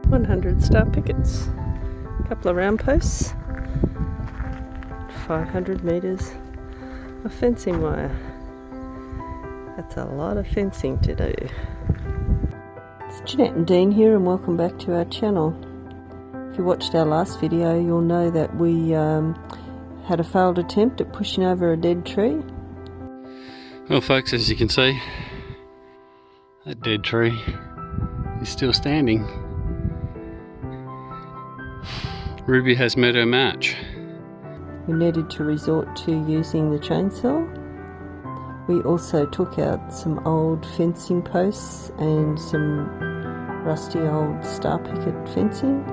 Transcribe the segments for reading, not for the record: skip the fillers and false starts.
100 star pickets, a couple of round posts, 500 metres of fencing wire. That's a lot of fencing to do. It's Jeanette and Dean here, and welcome back to our channel. If you watched our last video, you'll know that we had a failed attempt at pushing over a dead tree. Well folks, as you can see, that dead tree is still standing. Ruby has met her match. We needed to resort to using the chainsaw. We also took out some old fencing posts and some rusty old star picket fencing.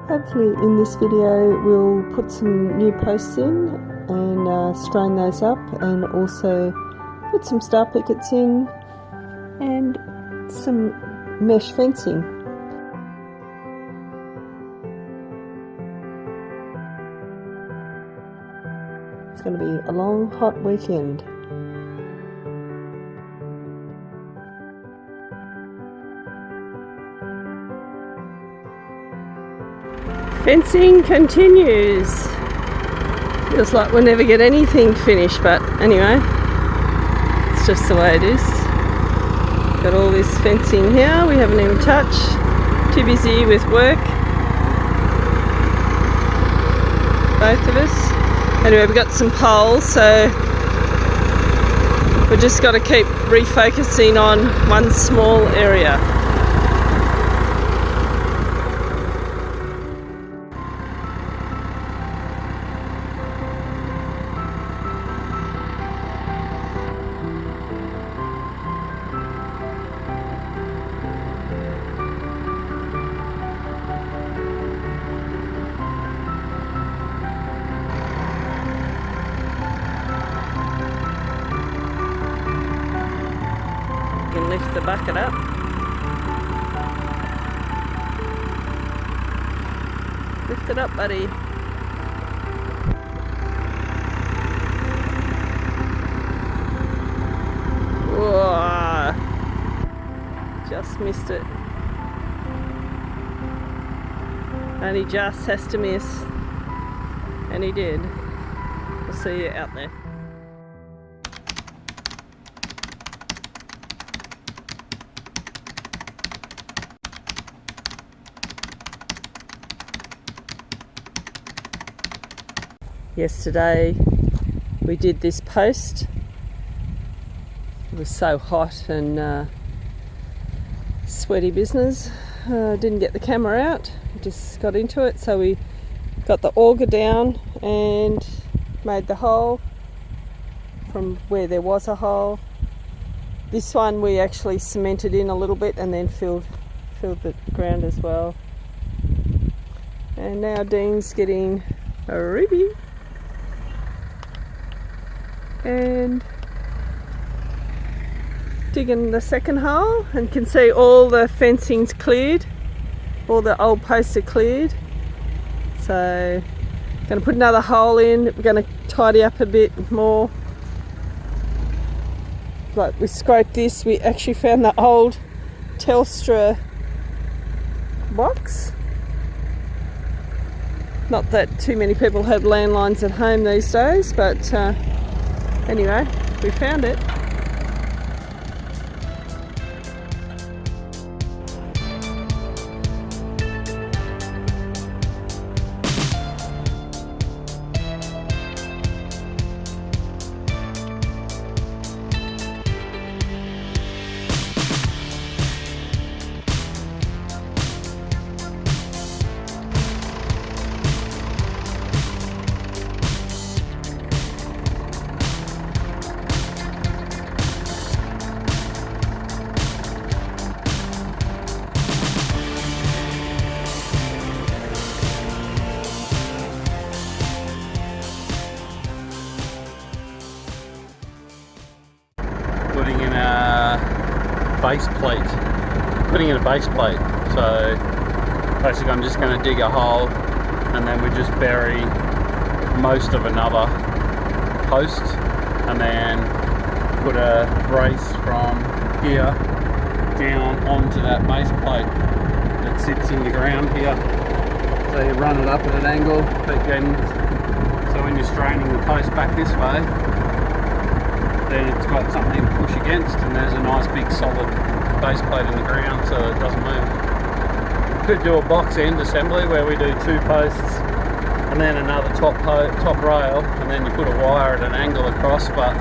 Hopefully in this video we'll put some new posts in and strain those up, and also put some star pickets in and some mesh fencing. It's going to be a long hot weekend. Fencing continues. Feels like we'll never get anything finished, but anyway, it's just the way it is. Got all this fencing here we haven't even touched. Too busy with work, both of us. Anyway, we've got some poles, so we've just got to keep refocusing on one small area. Lift the bucket up. Lift it up, buddy. Whoa. Just missed it. And he just has to miss. And he did. We'll see you out there. Yesterday we did this post. It was so hot and sweaty business. Didn't get the camera out, just got into it. So we got the auger down and made the hole from where there was a hole. This one we actually cemented in a little bit and then filled the ground as well. And now Dean's getting a ruby and digging the second hole, and can see all the fencing's cleared, all the old posts are cleared. So going to put another hole in. We're going to tidy up a bit more. Like we scraped this, we actually found the old Telstra box. Not that too many people have landlines at home these days, but anyway, we found it. putting in a base plate. Putting in a base plate. So basically I'm just going to dig a hole and then we just bury most of another post, and then put a brace from here down onto that base plate that sits in the ground here. So you run it up at an angle, so when you're straining the post back this way, then it's got something to push against, and there's a nice big solid base plate in the ground so it doesn't move. Could do a box end assembly where we do 2 posts and then another top rail, and then you put a wire at an angle across, but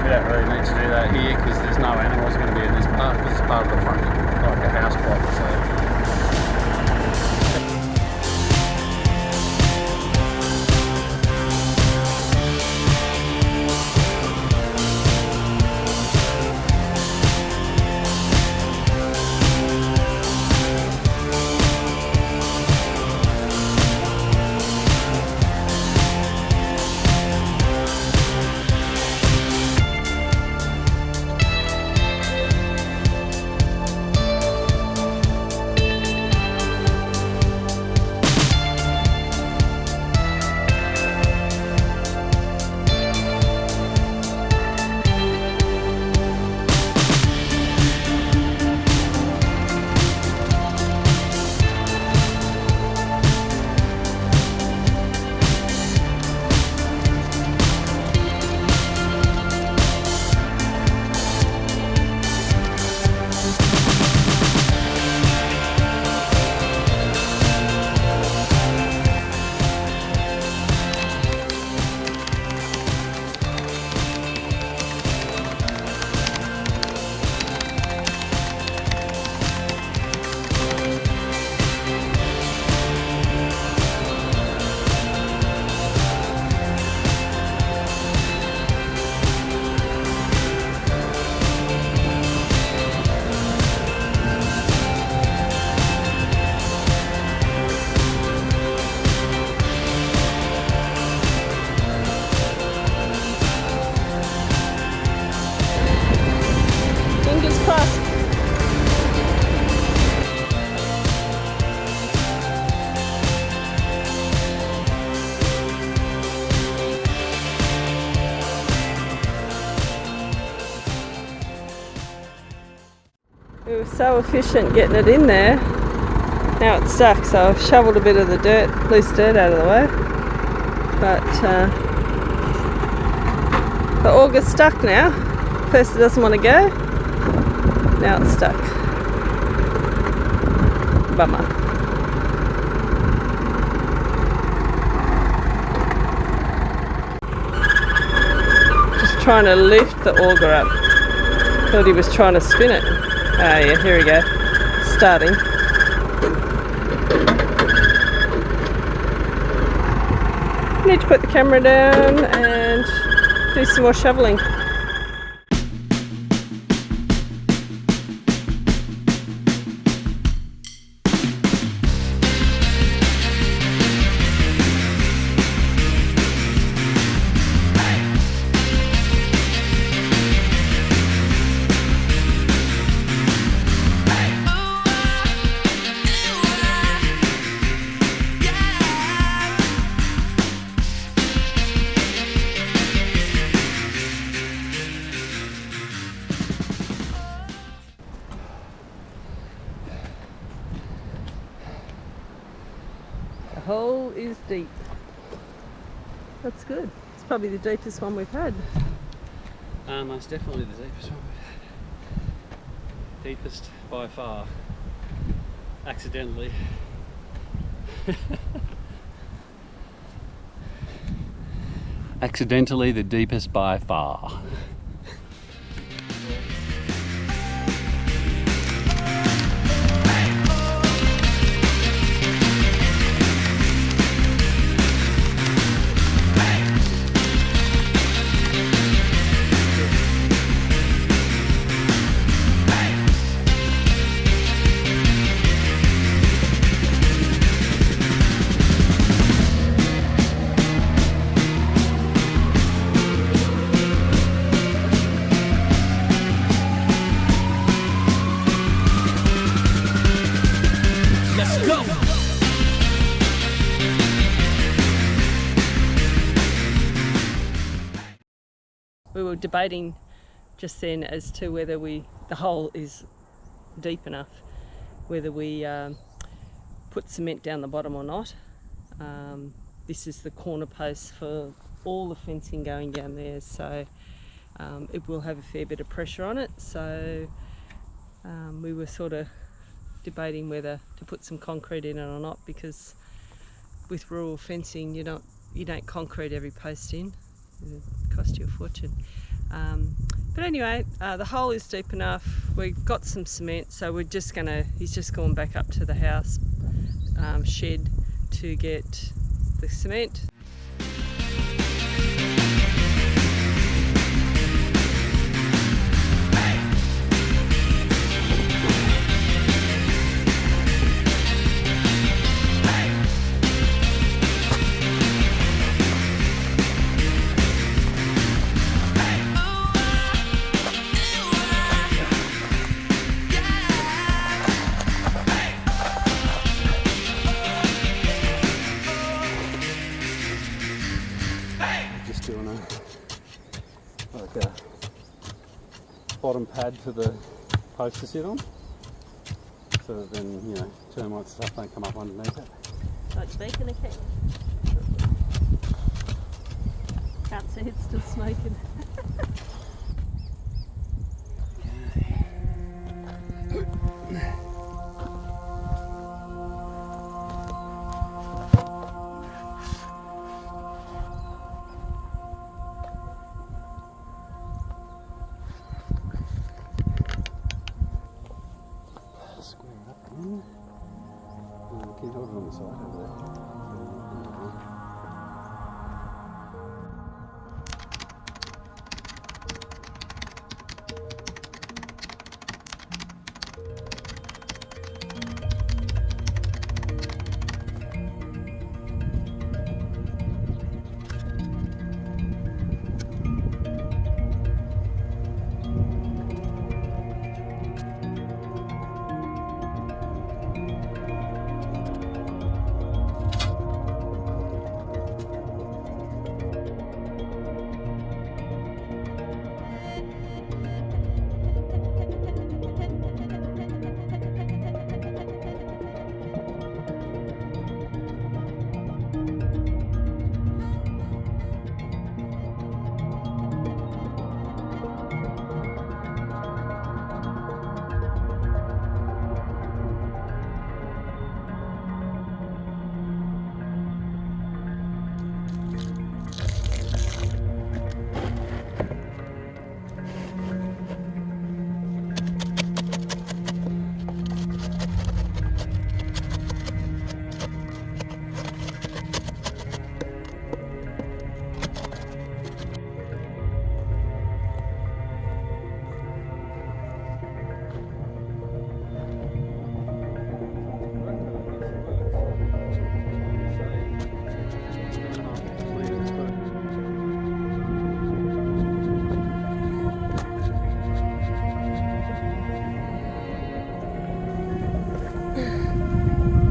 we don't really need to do that here because there's no animals going to be in this part, because it's part of the front, like a house block. So. We were so efficient getting it in there. Now it's stuck, so I've shoveled a bit of the loose dirt out of the way. But the auger's stuck now. First it doesn't want to go. Now it's stuck. Bummer. Just trying to lift the auger up. Thought he was trying to spin it. Oh yeah, here we go. Starting. Need to put the camera down and do some more shoveling. The hole is deep. That's good. It's probably the deepest one we've had. Most definitely the deepest one we've had. Deepest by far. Accidentally. Accidentally the deepest by far. were debating just then as to whether the hole is deep enough, whether we put cement down the bottom or not. This is the corner post for all the fencing going down there, so it will have a fair bit of pressure on it. So we were sort of debating whether to put some concrete in it or not, because with rural fencing you don't concrete every post in. It costs you a fortune. But anyway, the hole is deep enough. We've got some cement, so he's just gone back up to the house shed to get the cement. Doing a bottom pad for the post to sit on, so that then termites and stuff don't come up underneath it. Like bacon a cake. Can't see it's still smoking. Can you hold it on the side over there?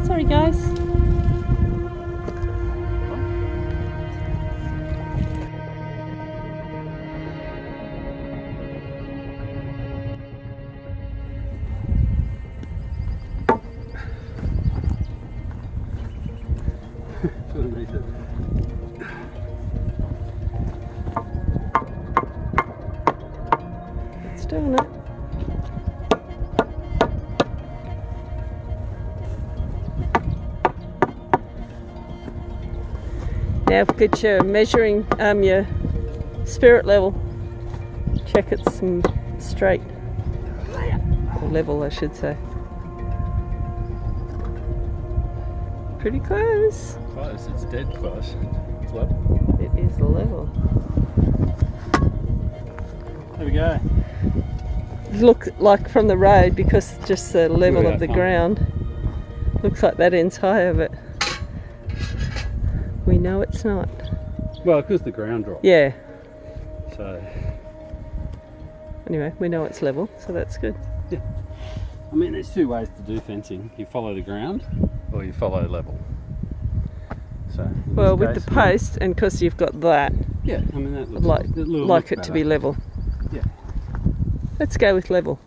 Sorry guys. It's doing it. Now get your measuring, your spirit level. Check it's straight, or level I should say. Pretty close. Close, it's dead close. It's level. It is the level. There we go. Look like from the road, because just the level of the ground. Looks like that end's higher, but we know it's not. Well, because the ground dropped. Yeah. So. Anyway, we know it's level, so that's good. Yeah. I mean, there's two ways to do fencing. You follow the ground, or you follow level. So. Well, with the post, and because you've got that, Yeah, I mean that I'd looks like a little like bit it to be better. level. Yeah. Let's go with level.